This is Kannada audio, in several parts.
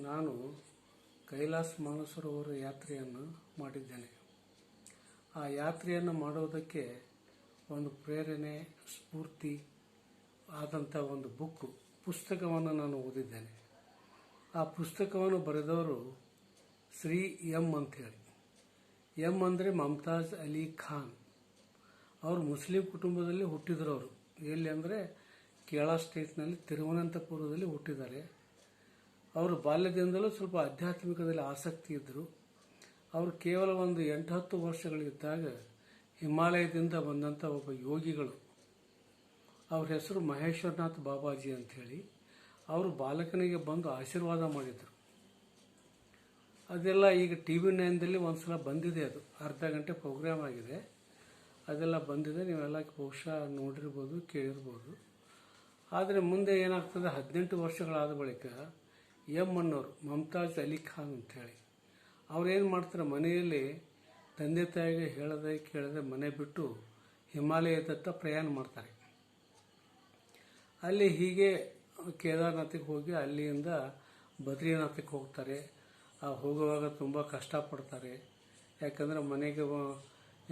ನಾನು ಕೈಲಾಸ ಮಾನಸರೋವರ ಯಾತ್ರೆಯನ್ನು ಮಾಡಿದ್ದೇನೆ. ಆ ಯಾತ್ರೆಯನ್ನು ಮಾಡುವುದಕ್ಕೆ ಒಂದು ಪ್ರೇರಣೆ, ಸ್ಫೂರ್ತಿ ಆದಂಥ ಒಂದು ಪುಸ್ತಕವನ್ನು ನಾನು ಓದಿದ್ದೇನೆ. ಆ ಪುಸ್ತಕವನ್ನು ಬರೆದವರು ಶ್ರೀ ಎಂ ಅಂಥೇಳಿ. ಎಂ ಅಂದರೆ ಮಮತಾಜ್ ಅಲಿ ಖಾನ್. ಅವರು ಮುಸ್ಲಿಂ ಕುಟುಂಬದಲ್ಲಿ ಹುಟ್ಟಿದ್ರು. ಅವರು ಎಲ್ಲಿ ಅಂದರೆ ಕೇರಳ ಸ್ಟೇಟ್ನಲ್ಲಿ ತಿರುವನಂತಪುರದಲ್ಲಿ ಹುಟ್ಟಿದ್ದಾರೆ. ಅವರು ಬಾಲ್ಯದಿಂದಲೂ ಸ್ವಲ್ಪ ಆಧ್ಯಾತ್ಮಿಕದಲ್ಲಿ ಆಸಕ್ತಿ ಇದ್ದರು. ಅವರು ಕೇವಲ ಒಂದು 8-10 ವರ್ಷಗಳಿದ್ದಾಗ ಹಿಮಾಲಯದಿಂದ ಬಂದಂಥ ಒಬ್ಬ ಯೋಗಿಗಳು, ಅವ್ರ ಹೆಸರು ಮಹೇಶ್ವರನಾಥ್ ಬಾಬಾಜಿ ಅಂಥೇಳಿ, ಅವರು ಬಾಲಕನಿಗೆ ಬಂದು ಆಶೀರ್ವಾದ ಮಾಡಿದರು. ಅದೆಲ್ಲ ಈಗ TV9ದಲ್ಲಿ ಒಂದ್ಸಲ ಬಂದಿದೆ. ಅದು ಅರ್ಧ ಗಂಟೆ ಪ್ರೋಗ್ರಾಮ್ ಆಗಿದೆ. ಅದೆಲ್ಲ ಬಂದಿದೆ, ನೀವೆಲ್ಲ ಬಹುಶಃ ನೋಡಿರ್ಬೋದು, ಕೇಳಿರ್ಬೋದು. ಆದರೆ ಮುಂದೆ ಏನಾಗ್ತದೆ, 18 ವರ್ಷಗಳಾದ ಬಳಿಕ ಎಂ ಅನ್ನೋರು, ಮಮತಾಜ್ ಅಲಿ ಖಾನ್ ಅಂಥೇಳಿ, ಅವ್ರೇನು ಮಾಡ್ತಾರೆ, ಮನೆಯಲ್ಲಿ ತಂದೆ ತಾಯಿಗೆ ಕೇಳದೆ ಮನೆ ಬಿಟ್ಟು ಹಿಮಾಲಯದತ್ತ ಪ್ರಯಾಣ ಮಾಡ್ತಾರೆ. ಅಲ್ಲಿ ಹೀಗೆ ಕೇದಾರ್ನಾಥಕ್ಕೆ ಹೋಗಿ ಅಲ್ಲಿಂದ ಬದ್ರಿನಾಥಕ್ಕೆ ಹೋಗ್ತಾರೆ. ಹೋಗುವಾಗ ತುಂಬ ಕಷ್ಟಪಡ್ತಾರೆ. ಯಾಕಂದರೆ ಮನೆಗೆ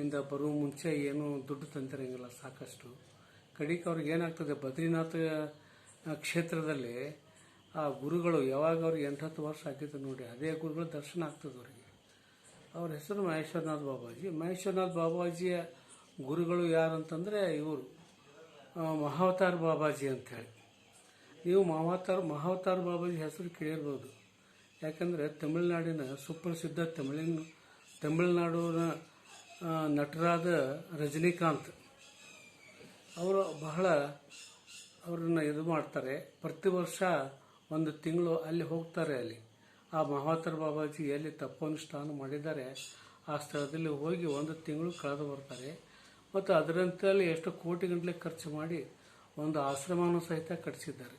ಇಂದ ಬರುವ ಮುಂಚೆ ಏನೂ ದುಡ್ಡು ತಂತಿರಂಗಿಲ್ಲ ಸಾಕಷ್ಟು. ಕಡೆಗೆ ಅವ್ರಿಗೆ ಏನಾಗ್ತದೆ, ಬದ್ರಿನಾಥ ಕ್ಷೇತ್ರದಲ್ಲಿ ಆ ಗುರುಗಳು, ಯಾವಾಗ ಅವ್ರಿಗೆ 8-10 ವರ್ಷ ಆಗಿತ್ತು ನೋಡಿ, ಅದೇ ಗುರುಗಳ ದರ್ಶನ ಆಗ್ತದೆ ಅವರಿಗೆ. ಅವ್ರ ಹೆಸರು ಮಹೇಶ್ವರನಾಥ್ ಬಾಬಾಜಿ. ಮಹೇಶ್ವರನಾಥ್ ಬಾಬಾಜಿಯ ಗುರುಗಳು ಯಾರಂತಂದರೆ ಇವರು ಮಹಾವತಾರ್ ಬಾಬಾಜಿ ಅಂಥೇಳಿ. ನೀವು ಮಹಾವತಾರ್ ಬಾಬಾಜಿ ಹೆಸರು ಕೇಳಿರ್ಬೋದು. ಯಾಕಂದರೆ ತಮಿಳುನಾಡಿನ ಸುಪ್ರಸಿದ್ಧ ತಮಿಳುನಾಡಿನ ನಟರಾದ ರಜನಿಕಾಂತ್ ಅವರು ಅವ್ರನ್ನ ಇದು ಮಾಡ್ತಾರೆ. ಪ್ರತಿ ವರ್ಷ ಒಂದು ತಿಂಗಳು ಅಲ್ಲಿ ಹೋಗ್ತಾರೆ. ಅಲ್ಲಿ ಆ ಮಹಾವತಾರ್ ಬಾಬಾಜಿ ಎಲ್ಲಿ ತಪೋನುಷ್ಠಾನ ಮಾಡಿದ್ದಾರೆ ಆ ಸ್ಥಳದಲ್ಲಿ ಹೋಗಿ ಒಂದು ತಿಂಗಳು ಕಳೆದು ಬರ್ತಾರೆ. ಮತ್ತು ಅದರಂತಲ್ಲಿ ಎಷ್ಟು ಕೋಟಿಗಟ್ಟಲೆ ಖರ್ಚು ಮಾಡಿ ಒಂದು ಆಶ್ರಮವನ್ನು ಸಹಿತ ಕಟ್ಟಿಸಿದ್ದಾರೆ.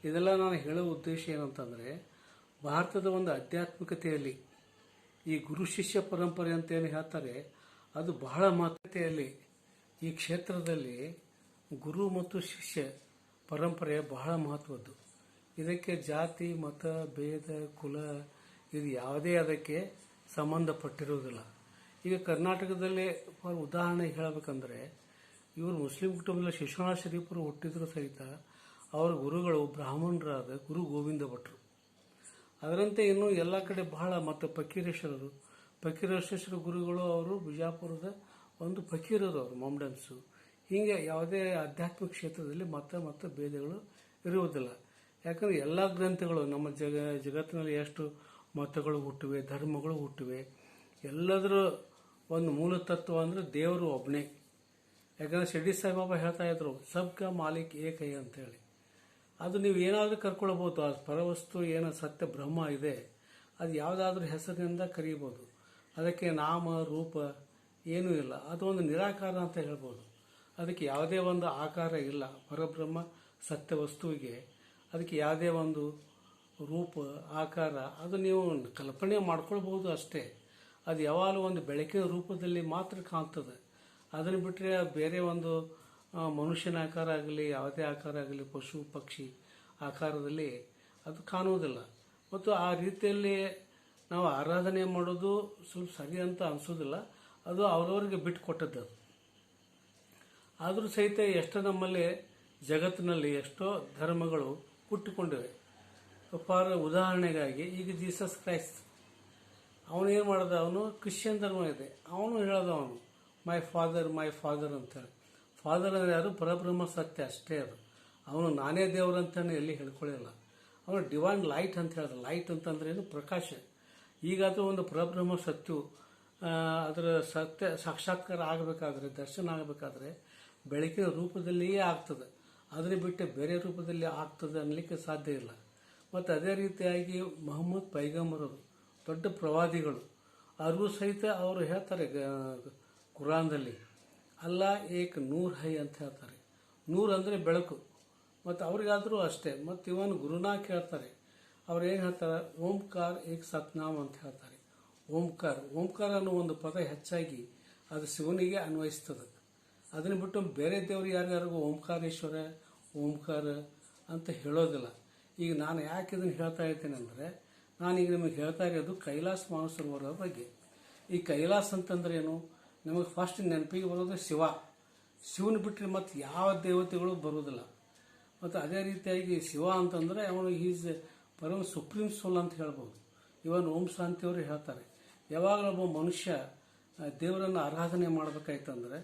ಇದೆಲ್ಲ ನಾನು ಹೇಳೋ ಉದ್ದೇಶ ಏನಂತಂದರೆ, ಭಾರತದ ಒಂದು ಆಧ್ಯಾತ್ಮಿಕತೆಯಲ್ಲಿ ಈ ಗುರು ಶಿಷ್ಯ ಪರಂಪರೆ ಅಂತ ಏನು ಹೇಳ್ತಾರೆ, ಅದು ಬಹಳ ಮಹತ್ವತೆಯಲ್ಲಿ ಈ ಕ್ಷೇತ್ರದಲ್ಲಿ ಗುರು ಮತ್ತು ಶಿಷ್ಯ ಪರಂಪರೆ ಬಹಳ ಮಹತ್ವದ್ದು. ಇದಕ್ಕೆ ಜಾತಿ, ಮತ, ಭೇದ, ಕುಲ ಇದು ಯಾವುದೇ ಅದಕ್ಕೆ ಸಂಬಂಧಪಟ್ಟಿರುವುದಿಲ್ಲ. ಈಗ ಕರ್ನಾಟಕದಲ್ಲಿ ಉದಾಹರಣೆ ಹೇಳಬೇಕಂದ್ರೆ, ಇವರು ಮುಸ್ಲಿಂ ಕುಟುಂಬದಲ್ಲಿ ಶಿಶುನಾಳ ಶರೀಫರು ಹುಟ್ಟಿದ್ರು ಸಹಿತ ಅವರ ಗುರುಗಳು ಬ್ರಾಹ್ಮಣರಾದ ಗುರು ಗೋವಿಂದ ಭಟ್ರು. ಅದರಂತೆ ಇನ್ನು ಎಲ್ಲ ಕಡೆ ಬಹಳ, ಮತ್ತು ಫಕೀರೇಶ್ವರ ಗುರುಗಳು ಅವರು ಬಿಜಾಪುರದ ಒಂದು ಫಕೀರರು, ಅವರು ಮೊಮ್ಡನ್ಸು. ಹೀಗೆ ಯಾವುದೇ ಆಧ್ಯಾತ್ಮಿಕ ಕ್ಷೇತ್ರದಲ್ಲಿ ಮತ ಭೇದಗಳು ಇರುವುದಿಲ್ಲ. ಯಾಕಂದರೆ ಎಲ್ಲ ಗ್ರಂಥಗಳು, ನಮ್ಮ ಜಗತ್ತಿನಲ್ಲಿ ಎಷ್ಟು ಮತಗಳು ಹುಟ್ಟಿವೆ, ಧರ್ಮಗಳು ಹುಟ್ಟಿವೆ, ಎಲ್ಲದರ ಒಂದು ಮೂಲ ತತ್ವ ಅಂದರೆ ದೇವರು ಒಬ್ಬನೇ. ಯಾಕಂದರೆ ಶಿರ್ಡಿ ಸಾಯಿಬಾಬಾ ಹೇಳ್ತಾ ಇದ್ರು, ಸಬ್ಕಾ ಮಾಲಿಕ್ ಏಕೈ ಅಂತೇಳಿ. ಅದು ನೀವು ಏನಾದರೂ ಕರ್ಕೊಳ್ಬೋದು. ಆ ಪರವಸ್ತು ಏನು ಸತ್ಯ ಬ್ರಹ್ಮ ಇದೆ, ಅದು ಯಾವುದಾದ್ರೂ ಹೆಸರಿನಿಂದ ಕರೀಬೋದು. ಅದಕ್ಕೆ ನಾಮ ರೂಪ ಏನೂ ಇಲ್ಲ. ಅದು ಒಂದು ನಿರಾಕಾರ ಅಂತ ಹೇಳ್ಬೋದು. ಅದಕ್ಕೆ ಯಾವುದೇ ಒಂದು ಆಕಾರ ಇಲ್ಲ. ಪರಬ್ರಹ್ಮ ಸತ್ಯ ವಸ್ತುವಿಗೆ ಅದಕ್ಕೆ ಯಾವುದೇ ಒಂದು ರೂಪ, ಆಕಾರ ಅದು ನೀವು ಕಲ್ಪನೆ ಮಾಡ್ಕೊಳ್ಬೋದು ಅಷ್ಟೇ. ಅದು ಯಾವಾಗಲೂ ಒಂದು ಬೆಳಕಿನ ರೂಪದಲ್ಲಿ ಮಾತ್ರ ಕಾಣ್ತದೆ. ಅದನ್ನು ಬಿಟ್ಟರೆ ಬೇರೆ ಒಂದು ಮನುಷ್ಯನ ಆಕಾರ ಆಗಲಿ, ಯಾವುದೇ ಆಕಾರ ಆಗಲಿ, ಪಶು ಪಕ್ಷಿ ಆಕಾರದಲ್ಲಿ ಅದು ಕಾಣುವುದಿಲ್ಲ. ಮತ್ತು ಆ ರೀತಿಯಲ್ಲಿ ನಾವು ಆರಾಧನೆ ಮಾಡೋದು ಸ್ವಲ್ಪ ಸರಿ ಅಂತ ಅನಿಸೋದಿಲ್ಲ. ಅದು ಅವರವರಿಗೆ ಬಿಟ್ಟು ಕೊಟ್ಟದ್ದು. ಆದರೂ ಸಹಿತ ಎಷ್ಟೋ ನಮ್ಮಲ್ಲಿ ಜಗತ್ತಿನಲ್ಲಿ ಎಷ್ಟೋ ಧರ್ಮಗಳು ಹುಟ್ಟಿಕೊಂಡಿವೆ. ಉದಾಹರಣೆಗಾಗಿ ಈಗ ಜೀಸಸ್ ಕ್ರೈಸ್ಟ್ ಅವನು ಏನು ಮಾಡ್ದ, ಅವನು ಕ್ರಿಶ್ಚಿಯನ್ ಧರ್ಮ ಇದೆ, ಅವನು ಹೇಳೋದವನು ಮೈ ಫಾದರ್ ಅಂತೇಳಿ. ಫಾದರ್ ಅಂದರೆ ಯಾರು? ಪರಬ್ರಹ್ಮ ಸತ್ಯ ಅಷ್ಟೇ. ಅವನು ನಾನೇ ದೇವರು ಅಂತಾನೆ ಎಲ್ಲಿ ಹೇಳ್ಕೊಳ್ಳಿಲ್ಲ. ಅವನು ಡಿವೈನ್ ಲೈಟ್ ಅಂತ ಹೇಳಿದ. ಲೈಟ್ ಅಂತಂದ್ರೆ ಏನು? ಪ್ರಕಾಶ. ಈಗ ಅದು ಒಂದು ಪರಬ್ರಹ್ಮ ಸತ್ಯವು ಅದರ ಸತ್ಯ ಸಾಕ್ಷಾತ್ಕಾರ ಆಗಬೇಕಾದ್ರೆ, ದರ್ಶನ ಆಗಬೇಕಾದ್ರೆ ಬೆಳಕಿನ ರೂಪದಲ್ಲಿಯೇ ಆಗ್ತದೆ. ಅದನ್ನು ಬಿಟ್ಟು ಬೇರೆ ರೂಪದಲ್ಲಿ ಆಗ್ತದೆ ಅನ್ನಲಿಕ್ಕೆ ಸಾಧ್ಯ ಇಲ್ಲ. ಮತ್ತು ಅದೇ ರೀತಿಯಾಗಿ ಮೊಹಮ್ಮದ್ ಪೈಗಂಬರರು ದೊಡ್ಡ ಪ್ರವಾದಿಗಳು, ಅವ್ರಿಗೂ ಸಹಿತ ಅವರು ಹೇಳ್ತಾರೆ ಕುರಾನ್ದಲ್ಲಿ, ಅಲ್ಲಾ ಏಕ್ ನೂರ್ ಹೈ ಅಂತ ಹೇಳ್ತಾರೆ. ನೂರ್ ಅಂದರೆ ಬೆಳಕು. ಮತ್ತು ಅವ್ರಿಗಾದರೂ ಅಷ್ಟೇ. ಮತ್ತು ಇವನು ಗುರುನಾ ಕೇಳ್ತಾರೆ, ಅವ್ರು ಏನು ಹೇಳ್ತಾರೆ, ಓಂಕಾರ ಏಕ್ ಸತ್ನಾಮ್ ಅಂತ ಹೇಳ್ತಾರೆ. ಓಂಕಾರ ಅನ್ನೋ ಒಂದು ಪದ ಹೆಚ್ಚಾಗಿ ಅದು ಶಿವನಿಗೆ ಅನ್ವಯಿಸ್ತದೆ. ಅದನ್ನು ಬಿಟ್ಟು ಬೇರೆ ದೇವರು ಯಾರ್ಯಾರಿಗೂ ಓಂಕಾರೇಶ್ವರ, ಓಂಕಾರ ಅಂತ ಹೇಳೋದಿಲ್ಲ. ಈಗ ನಾನು ಯಾಕೆ ಇದನ್ನು ಹೇಳ್ತಾ ಇದ್ದೇನೆ ಅಂದರೆ, ನಾನೀಗ ನಿಮಗೆ ಹೇಳ್ತಾ ಇರೋದು ಕೈಲಾಸ ಮಾನಸರೋವರದ ಬಗ್ಗೆ. ಈ ಕೈಲಾಸ ಅಂತಂದ್ರೆ ಏನು? ನಮಗೆ ಫಸ್ಟ್ ನೆನಪಿಗೆ ಬರೋದು ಶಿವ. ಶಿವನ ಬಿಟ್ಟರೆ ಮತ್ತೆ ಯಾವ ದೇವತೆಗಳು ಬರುವುದಿಲ್ಲ. ಮತ್ತು ಅದೇ ರೀತಿಯಾಗಿ ಶಿವ ಅಂತಂದರೆ ಅವನು ಈಸ್ ಪರಮ ಸುಪ್ರೀಂ ಸೋಲ್ ಅಂತ ಹೇಳ್ಬೋದು. ಇವನ್ ಓಂ ಶಾಂತಿಯವರು ಹೇಳ್ತಾರೆ, ಯಾವಾಗಲೂ ಒಬ್ಬ ಮನುಷ್ಯ ದೇವರನ್ನು ಆರಾಧನೆ ಮಾಡಬೇಕಾಯ್ತಂದ್ರೆ